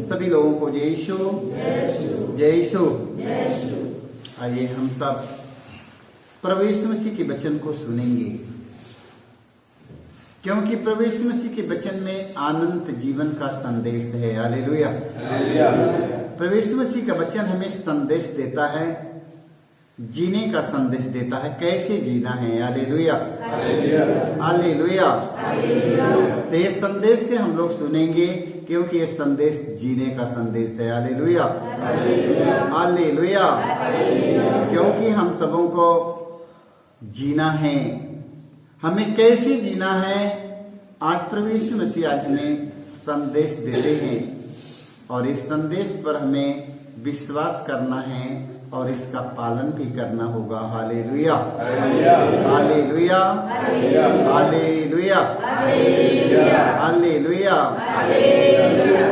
सभी लोगों को जय यीशु, जय यीशु। आइए हम सब प्रभु यीशु मसीह के वचन को सुनेंगे, क्योंकि प्रभु यीशु मसीह के वचन में अनंत जीवन का संदेश है। हालेलुया। प्रभु यीशु मसीह का वचन हमें संदेश देता है, जीने का संदेश देता है, कैसे जीना है। Hallelujah, hallelujah. तो ये संदेश के हम लोग सुनेंगे, क्योंकि ये संदेश जीने का संदेश है। Hallelujah, hallelujah. क्योंकि हम सबों को जीना है, हमें कैसे जीना है, आज प्रभु यीशु मसीह आज हमें संदेश देते हैं और इस संदेश पर हमें विश्वास करना है और इसका पालन भी करना होगा। Hallelujah, hallelujah, hallelujah, hallelujah.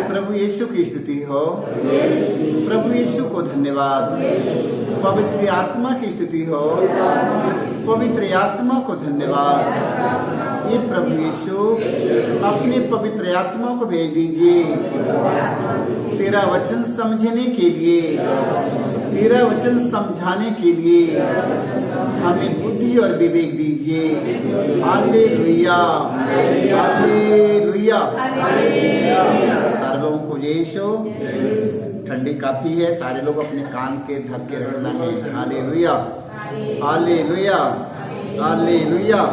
प्रभु यीशु की स्तुति हो, प्रभु यीशु को धन्यवाद। पवित्र आत्मा की स्तुति हो, पवित्र आत्मा को धन्यवाद। ये प्रभु यीशु अपने पवित्र आत्मा को भेज दीजिए तेरा वचन समझने के लिए, तेरा वचन समझाने के लिए हमें बुद्धि और विवेक दीजिए। Hallelujah, hallelujah. सारे लोगों को यीशु, ठंडी काफी है, सारे लोग अपने कान के ढक के रखना है। Hallelujah, hallelujah, hallelujah.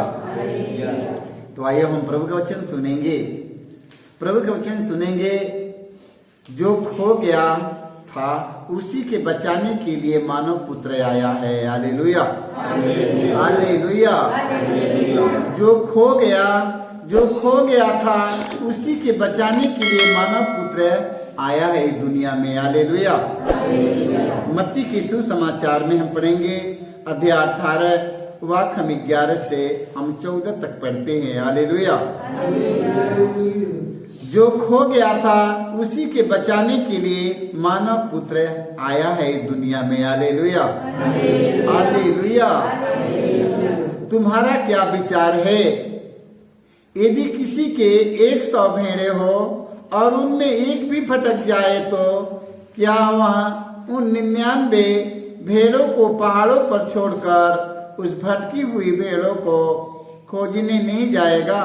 तो आइए हम प्रभु का वचन सुनेंगे, प्रभु का वचन सुनेंगे। जो खो गया था उसी के बचाने के लिए मानव पुत्र आया है। Hallelujah, hallelujah. जो खो गया था उसी के बचाने के लिए मानव पुत्र आया है दुनिया में। हालेलुया। मत्ती के सुसमाचार में हम पढ़ेंगे अध्याय 18 वाक्य हम 11 से हम 14 तक पढ़ते हैं। हालेलुया। जो खो गया था उसी के बचाने के लिए मानव पुत्र आया है दुनिया में। Hallelujah, hallelujah. तुम्हारा क्या विचार है? यदि किसी के 100 भेड़े हो और उनमें एक भी भटक जाए तो क्या वह उन 99 भेड़ों को पहाड़ों पर छोड़कर उस भटकी हुई भेड़ों को खोजने नहीं जाएगा?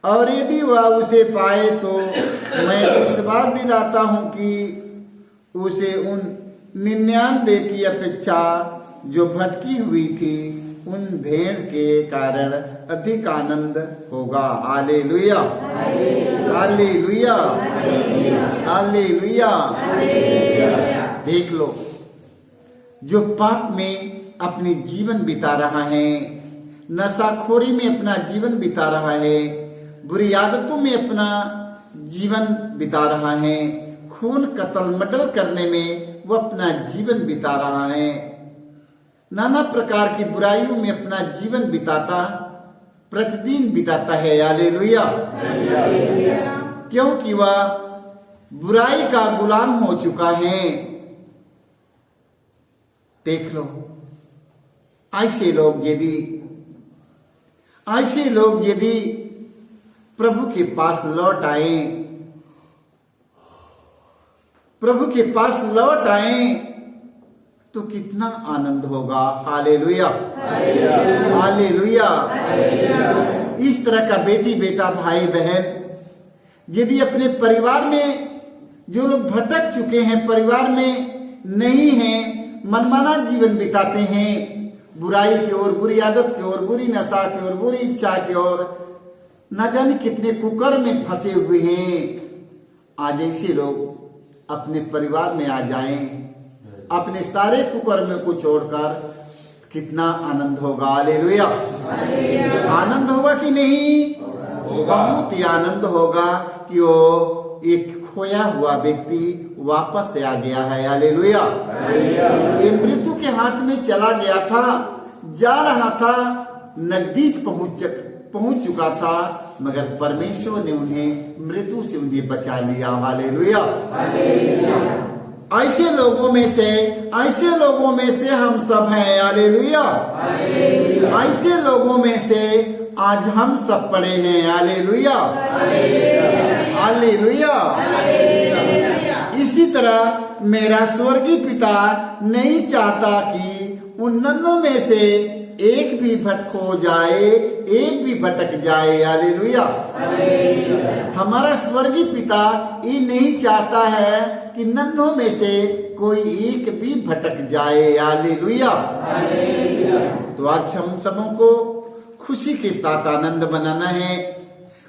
और यदि वह उसे पाए तो मैं विश्वास दिलाता हूं कि उसे उन 99 की अपेक्षा जो भटकी हुई थी उन भेड़ के कारण अधिक आनंद होगा। Hallelujah, hallelujah, hallelujah. देख लो, जो पाप में अपनी जीवन बिता रहा है, नशाखोरी में अपना जीवन बिता रहा है, बुरी आदतों में अपना जीवन बिता रहा है, खून कत्ल मर्डर करने में वो अपना जीवन बिता रहा है, नाना प्रकार की बुराइयों में अपना जीवन प्रतिदिन बिताता है। हालेलुया, क्योंकि वह बुराई का गुलाम हो चुका है। देख लो, ऐसे लोग यदि प्रभु के पास लौट आए, प्रभु के पास लौट आए तो कितना आनंद होगा। Hallelujah, hallelujah. इस तरह का बेटी बेटा भाई बहन यदि अपने परिवार में जो लोग भटक चुके हैं, परिवार में नहीं हैं, मनमाना जीवन बिताते हैं, बुराई की ओर, बुरी आदत की ओर, बुरी नशा की ओर, बुरी इच्छा की ओर, न जाने कितने कुकर में फंसे हुए हैं, आज ऐसे लोग अपने परिवार में आ जाएं, अपने सारे कुकर्म को छोड़कर, कितना आनंद होगा। हालेलुया, आनंद होगा कि नहीं? बहुत ही आनंद होगा कि वो एक खोया हुआ व्यक्ति वापस से आ गया है। हालेलुया। ये मृत्यु के हाथ में चला गया था, जा रहा था, नजदीक पहुंच चुका था, मगर परमेश्वर ने उन्हें मृत्यु से उन्हें बचा लिया। हालेलुया। ऐसे लोगों में से हम सब हैं। हालेलुया, ऐसे लोगों में से आज हम सब पड़े हैं। Hallelujah, hallelujah. तरह मेरा स्वर्गीय पिता नहीं चाहता कि उन नन्हों में से एक भी भटक जाए, एक भी भटक जाए। हालेलुया। हमारा स्वर्गीय पिता ये नहीं चाहता है कि नन्हों में से कोई एक भी भटक जाए। हालेलुया। तो आज हम सबों को खुशी के साथ आनंद मनाना है,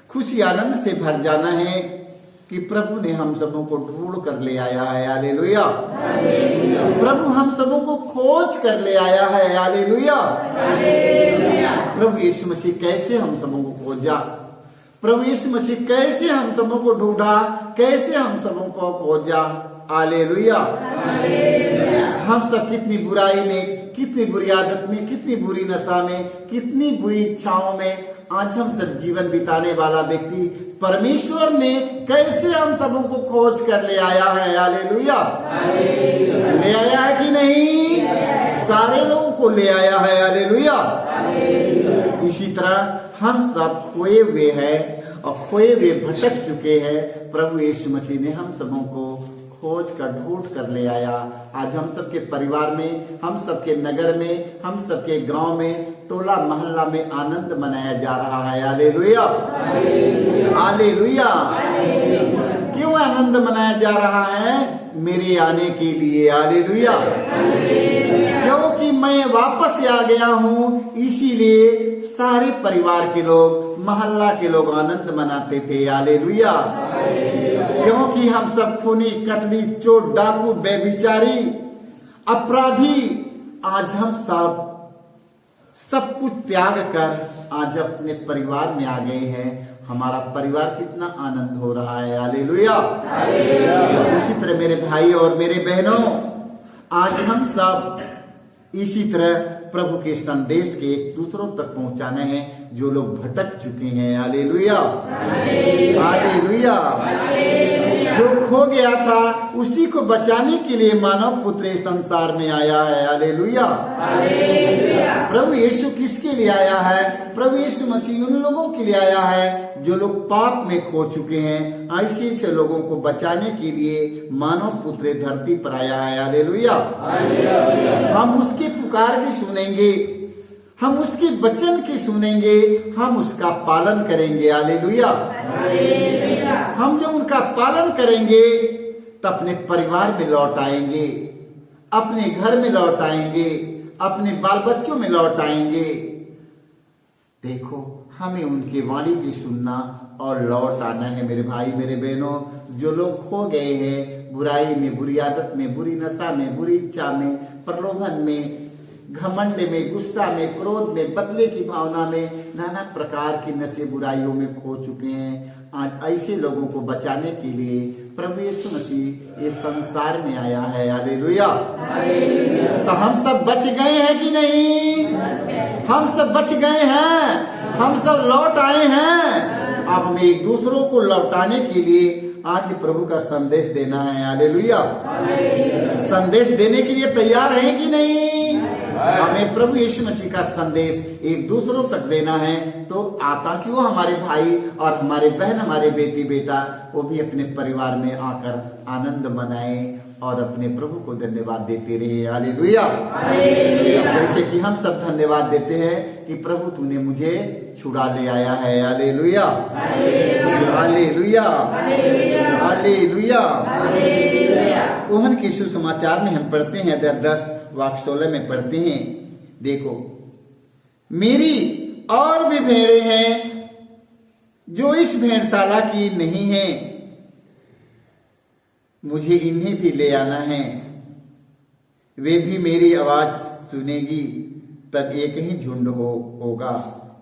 खुशी आनंद से भर जाना है कि प्रभु ने हम सबों को ढूंढ कर ले आया है। हालेलुया। प्रभु हम सबों को खोज कर ले आया है। हालेलुया। प्रभु यीशु मसीह कैसे हम सबों को खोजा, प्रभु यीशु मसीह कैसे हम सबों को ढूंढा, कैसे हम सबों को खोजा। हालेलुया। हम सब कितनी बुराई में, कितनी बुरी आदत में, कितनी बुरी नशा में, कितनी बुरी इच्छाओं में आज हम सब जीवन बिताने वाला व्यक्ति परमेश्वर ने कैसे हम सबों को खोज कर ले आया है। हालेलुया। ले आया है कि नहीं? सारे लोगों को ले आया है। हालेलुया। इसी तरह हम सब खोए हुए हैं और खोए हुए भटक चुके हैं। प्रभु यीशु मसीह ने हम सबों को खोज कर ढूंढ कर ले आया। आज हम सबके परिवार में, हम सबके नगर में, हम सबके गांव में, टोला मोहल्ला में आनंद मनाया जा रहा है। हालेलुया। हालेलुया। क्यों आनंद मनाया जा रहा है? मेरे आने के लिए। हालेलुया। क्योंकि मैं वापस आ गया हूँ, इसीलिए सारे परिवार के लोग, मोहल्ला के लोग आनंद मनाते थे। हालेलुया। क्योंकि हम सब खूनी, कतली, चोर, डाकू, बेविचारी, अपराधी, आज हम सब कुछ त्याग कर आज अपने परिवार में आ गए हैं। हमारा परिवार कितना आनंद हो रहा है। हालेलुया। उसी तरह मेरे भाई और मेरे बहनों, आज हम सब इसी तरह प्रभु के संदेश के एक दूसरों तक पहुंचाने हैं जो लोग भटक चुके हैं। हालेलुया। हालेलुया। जो खो गया था उसी को बचाने के लिए मानव पुत्र इस संसार में आया है। हालेलुया। प्रभु यीशु किसके लिए आया है? प्रभु यीशु मसीह उन लोगों के लिए आया है जो लोग पाप में खो चुके हैं। ऐसे लोगों को बचाने के लिए मानव पुत्र धरती पर आया है। हालेलुया। हम उसकी पुकार की सुनेंगे, हम उसके वचन की सुनेंगे, हम उसका पालन करेंगे। हालेलुया। हम जब उनका पालन करेंगे तो अपने परिवार में लौट आएंगे, अपने घर में लौट आएंगे, अपने बाल बच्चों में लौट आएंगे। देखो, हमें उनकी वाणी की सुनना और लौट आना है। मेरे भाई, मेरे बहनों, जो लोग खो गए हैं बुराई में, बुरी आदत में, बुरी नशा में, बुरी इच्छा में, प्रलोभन में, घमंड में, गुस्सा में, क्रोध में, बदले की भावना में, नाना प्रकार की नशे बुराइयों में खो चुके हैं। आज ऐसे लोगों को बचाने के लिए प्रभु यीशु मसीह इस संसार में आया है। हालेलुया। तो हम सब बच गए हैं कि नहीं? हम सब बच गए हैं, हम सब लौट आए हैं। अब हमें एक दूसरों को लौटाने के लिए आज प्रभु का संदेश देना है। हालेलुया। संदेश देने के लिए तैयार हैं कि नहीं? हमें प्रभु यीशु मसीह का संदेश एक दूसरों तक देना है। तो ताकि वो हमारे भाई और हमारे बहन, हमारे बेटी बेटा, वो भी अपने परिवार में आकर आनंद मनाए और अपने प्रभु को धन्यवाद देते रहे। हालेलुया। जैसे कि हम सब धन्यवाद देते हैं कि प्रभु तूने मुझे छुड़ा ले आया है। हालेलुया। हालेलुया। हालेलुया। ओहन के सुसमाचार में हम पढ़ते हैं 10:16 में पढ़ते हैं, देखो, मेरी और भी भेड़ें हैं जो इस भेड़शाला की नहीं है, मुझे इन्हें भी ले आना है। वे भी मेरी आवाज सुनेगी, तब एक ही झुंड होगा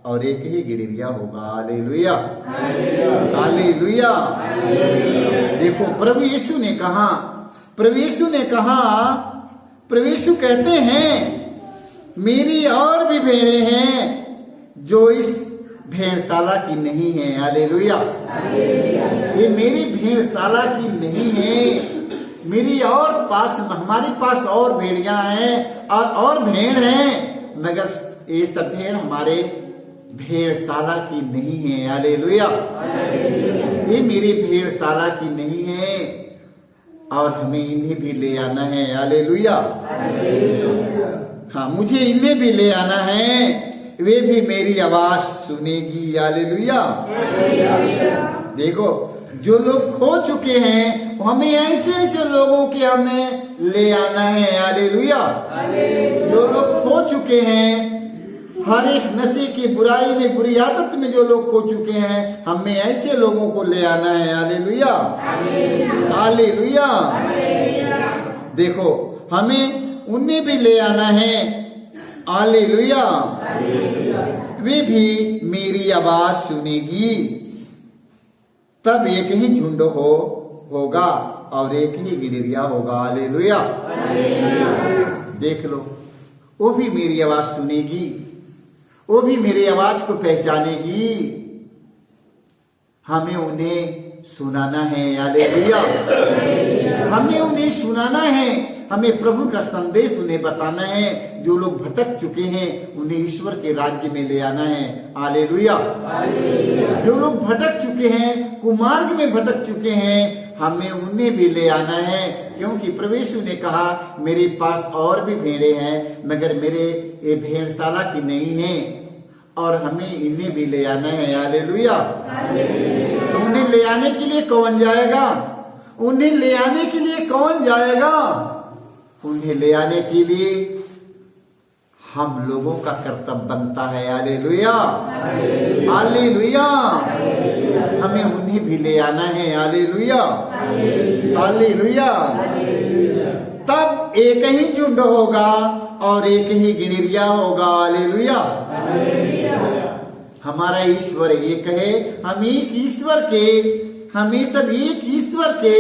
और एक ही गिरिया होगा। हालेलुया। हालेलुया। देखो, प्रभु यीशु ने कहा, प्रभु यीशु ने कहा, प्रभु यीशु कहते हैं मेरी और भी भेड़ें हैं जो इस भेड़शाला की नहीं है। हालेलुया। ये मेरी भेड़शाला की नहीं है। मेरी और पास, हमारे पास और भेड़ियां हैं और भेड़ हैं, मगर ये सब भेड़ हमारे भेड़शाला की नहीं है। हालेलुया। ये मेरी भेड़शाला की नहीं है। और हमें इन्हें भी ले आना है। हालेलुया। हाँ, मुझे इन्हें भी ले आना है, वे भी मेरी आवाज सुनेगी। हालेलुया। देखो, जो लोग खो चुके हैं हमें ऐसे ऐसे लोगों के हमें ले आना है। हालेलुया। जो लोग खो चुके हैं, हर एक नशे की बुराई में, बुरी आदत में जो लोग खो चुके हैं, हमें ऐसे लोगों को ले आना है। हालेलुया। हालेलुया। देखो, हमें उन्हें भी ले आना है। हालेलुया। वे भी मेरी आवाज सुनेगी, तब एक ही झुंड होगा और एक ही गिडरिया होगा। हालेलुया। देख लो, वो भी मेरी आवाज सुनेगी, वो भी मेरी आवाज को पहचानेगी। हमें उन्हें सुनाना है। हालेलुया। हमें उन्हें सुनाना है, हमें प्रभु का संदेश उन्हें बताना है। जो लोग भटक चुके हैं उन्हें ईश्वर के राज्य में ले आना है। हालेलुया। जो लोग भटक चुके हैं, कुमार्ग में भटक चुके हैं, हमें उन्हें भी ले आना है, क्योंकि प्रभु यीशु ने कहा, मेरे पास और भी भेड़े हैं मगर मेरे ये भेड़शाला की नहीं है, और हमें इन्हें भी ले आना है। हालेलुया। तो उन्हें ले आने के लिए कौन जाएगा? उन्हें ले आने के लिए कौन जाएगा? उन्हें ले आने के लिए हम लोगों का कर्तव्य बनता है। हालेलुया। हालेलुया। हमें उन्हें भी ले आना है। हालेलुया। हालेलुया। तब एक ही झुंड होगा और एक ही गिडरिया होगा। हालेलुया। हमारा ईश्वर एक है, हम एक ईश्वर के, हमें सब एक ईश्वर के,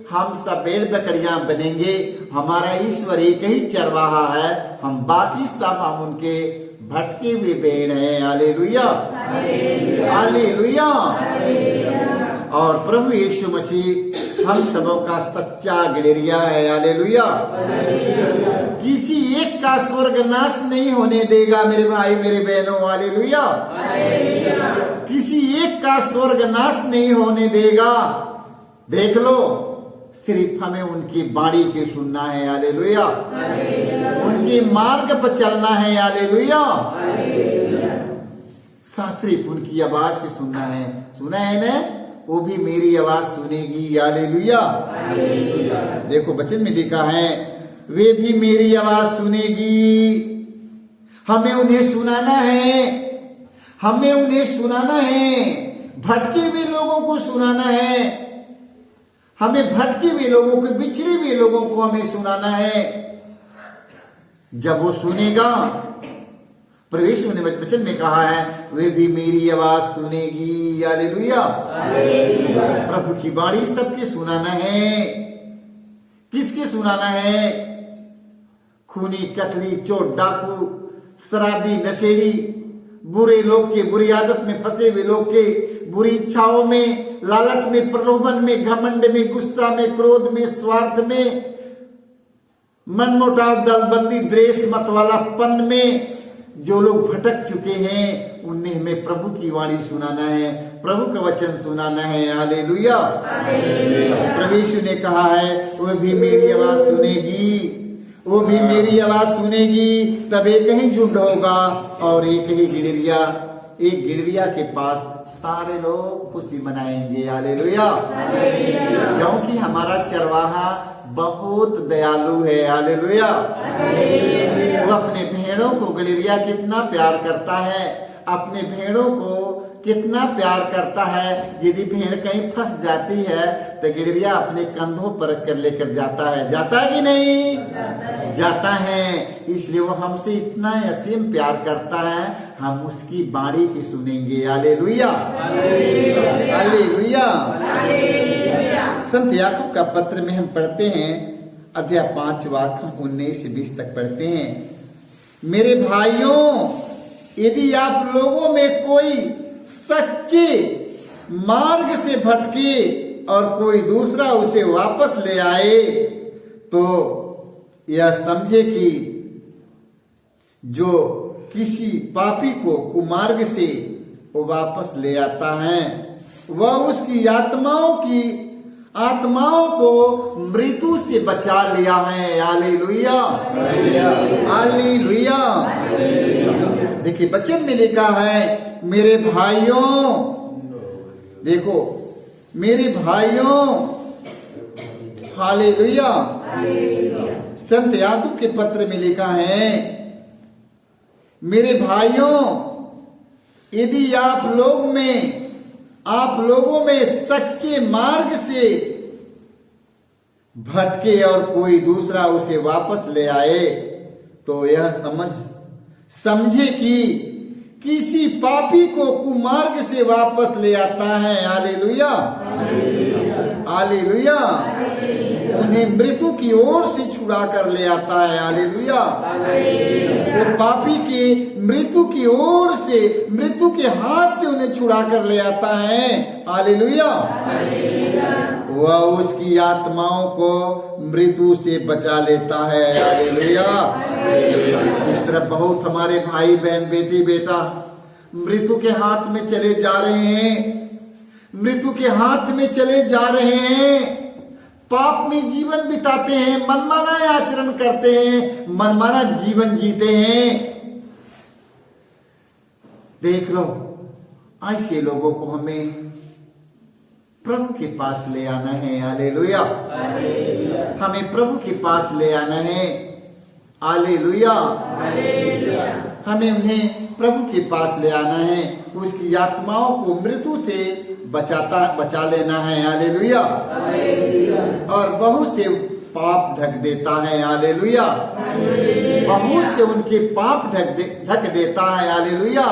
हम सब भेड़ बकरियां बनेंगे। हमारा ईश्वर एक ही चरवाहा है, हम बाकी सब हम उनके भटके हुए भेड़ हैं। हालेलुया। हालेलुया। और प्रभु यीशु मसीह हम सबों का सच्चा गिडरिया है। हालेलुया। किसी एक का स्वर्ग नाश नहीं होने देगा मेरे भाई मेरे बहनों। हालेलुया। किसी एक का स्वर्ग नाश नहीं होने देगा। देख लो, सिर्फ हमें उनकी बाणी की सुनना है। हालेलुया। उनके मार्ग पर चलना है। हालेलुया। सिर्फ उनकी आवाज की सुनना है। सुना है ना? वो भी मेरी आवाज सुनेगी। हालेलुया। देखो, वचन में लिखा है, वे भी मेरी आवाज सुनेगी। हमें उन्हें सुनाना है, हमें उन्हें सुनाना है। भटके हुए लोगों को सुनाना है, हमें भटके हुए लोगों को, बिछड़े हुए लोगों को हमें सुनाना है। जब वो सुनेगा, प्रभु यीशु ने वचन में कहा है, वे भी मेरी आवाज सुनेगी। हालेलुया। प्रभु की बाणी सबके सुनाना है। किसके सुनाना है? खूनी, कतली, चोर, डाकू, शराबी, नशेड़ी, बुरे लोग के, बुरी आदत में फंसे हुए लोग के, बुरी इच्छाओं में, लालच में, प्रलोभन में, घमंड में, गुस्सा में, क्रोध में, स्वार्थ में, मनमुटाव, दलबंदी, द्वेष, मतवालापन में जो लोग भटक चुके हैं, उन्हें हमें प्रभु की वाणी सुनाना है, प्रभु का वचन सुनाना है। हालेलुया। प्रभु यीशु ने कहा है, वो भी मेरी आवाज सुनेगी, वो भी मेरी आवाज सुनेगी, तब एक ही झुंड होगा और एक ही गिडरिया। एक गिडरिया के पास सारे लोग खुशी मनाएंगे। हालेलुया। क्योंकि हमारा चरवाहा बहुत दयालु है। हालेलुया। वो अपने भेड़ों को, गिडरिया कितना प्यार करता है, अपने भेड़ों को कितना प्यार करता है। यदि भेड़ कहीं फंस जाती है तो गिडरिया अपने कंधों पर कर लेकर जाता है। जाता है कि नहीं? जाता है। इसलिए वो हमसे इतना असीम प्यार करता है, हम उसकी बाणी की सुनेंगे। हालेलुया। हालेलुया। संत याकूब का पत्र में हम पढ़ते हैं, अध्याय 5 वाक्य 19 से 20 तक पढ़ते हैं। मेरे भाइयों, यदि आप लोगों में कोई सच्चे मार्ग से भटके और कोई दूसरा उसे वापस ले आए, तो यह समझे कि जो किसी पापी को कुमार्ग से वापस ले आता है, वह उसकी आत्माओं की आत्माओं को मृत्यु से बचा लिया है। Hallelujah, hallelujah. देखिए वचन में लिखा है, मेरे भाइयों, देखो मेरे भाइयों, हालेलुया। संत याकूब के पत्र में लिखा है, मेरे भाइयों, यदि आप लोगों में सच्चे मार्ग से भटके और कोई दूसरा उसे वापस ले आए, तो यह समझे कि किसी पापी को कुमार्ग से वापस ले आता है। Hallelujah, hallelujah. उन्हें मृत्यु की ओर से छुड़ा कर ले आता है। हालेलुया। वो पापी के मृत्यु की ओर से, मृत्यु के हाथ से उन्हें छुड़ा कर ले आता है। हालेलुया। वह उसकी आत्माओं को मृत्यु से बचा लेता है। हालेलुया। इस तरह बहुत हमारे भाई बहन, बेटी बेटा मृत्यु के हाथ में चले जा रहे हैं, मृत्यु के हाथ में चले जा रहे हैं। पाप में जीवन बिताते हैं, मनमाना आचरण करते हैं, मनमाना जीवन जीते हैं। देख लो, ऐसे लोगों को हमें प्रभु के पास ले आना है। हालेलुया। हमें प्रभु के पास ले आना है। हालेलुया। हमें उन्हें प्रभु के पास ले आना है, उसकी आत्माओं को मृत्यु से बचा लेना है। हालेलुया। और बहुत से पाप ढक देता है। हालेलुया। बहुत से उनके पाप ढक देता है। हालेलुया।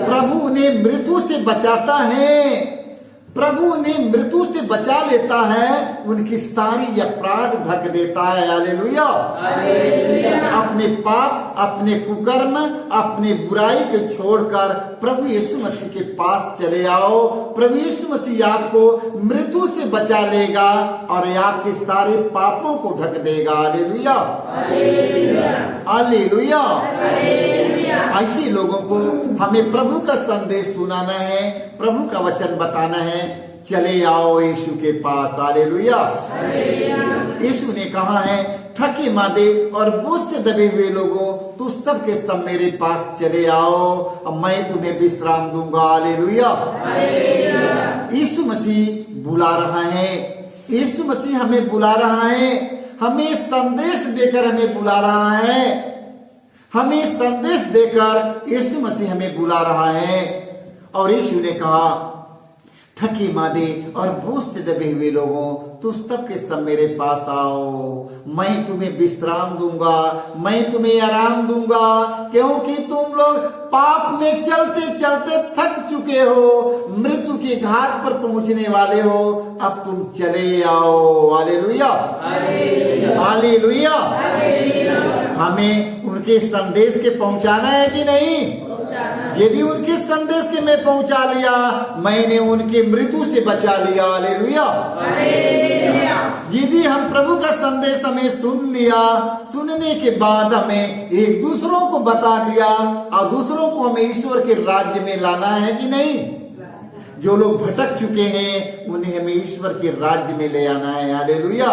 प्रभु उन्हें मृत्यु से बचाता है, प्रभु उन्हें मृत्यु से बचा लेता है, उनकी सारी अपराध ढक देता है। हालेलुया। अपने पाप, अपने कुकर्म, अपने बुराई को छोड़कर प्रभु यीशु मसीह के पास चले आओ। प्रभु यीशु मसीह आपको मृत्यु से बचा लेगा और आपके सारे पापों को ढक देगा। Hallelujah, hallelujah. ऐसे लोगों को हमें प्रभु का संदेश सुनाना है, प्रभु का वचन बताना है। चले आओ यीशु के पास। हालेलुया। यीशु ने कहा है, थके मादे और बोझ से दबे हुए लोगों, तू सब के सब मेरे पास चले आओ, अब मैं तुम्हें विश्राम दूंगा। हालेलुया। यीशु मसीह बुला रहा है, यीशु मसीह हमें बुला रहा है, हमें संदेश देकर हमें बुला रहा है, हमें संदेश देकर यीशु मसीह हमें बुला रहा है। और यीशु ने कहा, थके मादे और बोझ से दबे हुए लोगों, तो सब के सब मेरे पास आओ, मैं तुम्हें विश्राम दूंगा, मैं तुम्हें आराम दूंगा, क्योंकि तुम लोग पाप में चलते चलते थक चुके हो, मृत्यु के घाट पर पहुंचने वाले हो, अब तुम चले आओ। Hallelujah, hallelujah. हमें उनके संदेश के पहुंचाना है कि नहीं? यदि उनके संदेश के मैं पहुंचा लिया, मैंने उनके मृत्यु से बचा लिया। हालेलुया। यदि हम प्रभु का संदेश हमें सुन लिया, सुनने के बाद हमें एक दूसरों को बता दिया और दूसरों को हमें ईश्वर के राज्य में लाना है कि नहीं? जो लोग भटक चुके हैं उन्हें हमें ईश्वर के राज्य में ले आना है। हालेलुया।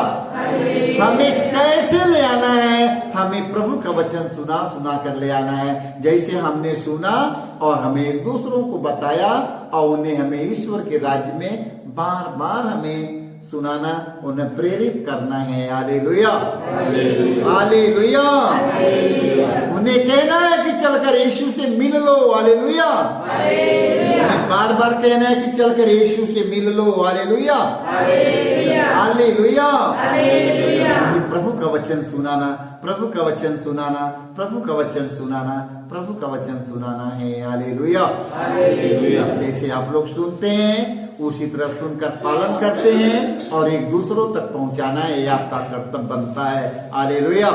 हमें कैसे ले आना है? हमें प्रभु का वचन सुना सुना कर ले आना है, जैसे हमने सुना और हमें एक दूसरों को बताया और उन्हें हमें ईश्वर के राज्य में बार बार हमें सुनाना, उन्हें प्रेरित करना है। Hallelujah, hallelujah. उन्हें कहना है कि चलकर यीशु से मिल लो। हालेलुया। उन्हें बार बार कहना है कि चलकर यीशु से मिल लो। Hallelujah, hallelujah. प्रभु का वचन सुनाना, प्रभु का वचन सुनाना, प्रभु का वचन सुनाना, प्रभु का वचन सुनाना है। हालेलुया। जैसे आप लोग सुनते हैं उसी तरह सुनकर पालन करते हैं और एक दूसरों तक पहुंचाना है, ये आपका कर्तव्य बनता है। हालेलुया।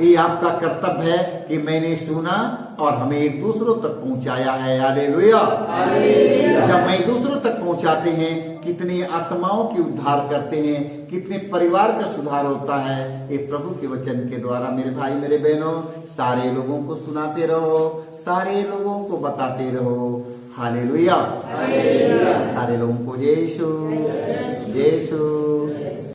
ये आपका कर्तव्य है कि मैंने सुना और हमें एक दूसरों तक पहुंचाया है। हालेलुया। जब मैं दूसरों तक पहुंचाते हैं, कितनी आत्माओं की उद्धार करते हैं, कितने परिवार का सुधार होता है, ये प्रभु के वचन के द्वारा। मेरे भाई मेरे बहनों, सारे लोगों को सुनाते रहो, सारे लोगों को बताते रहो। हालेलुया। सारे लोगों को यीशु यीशु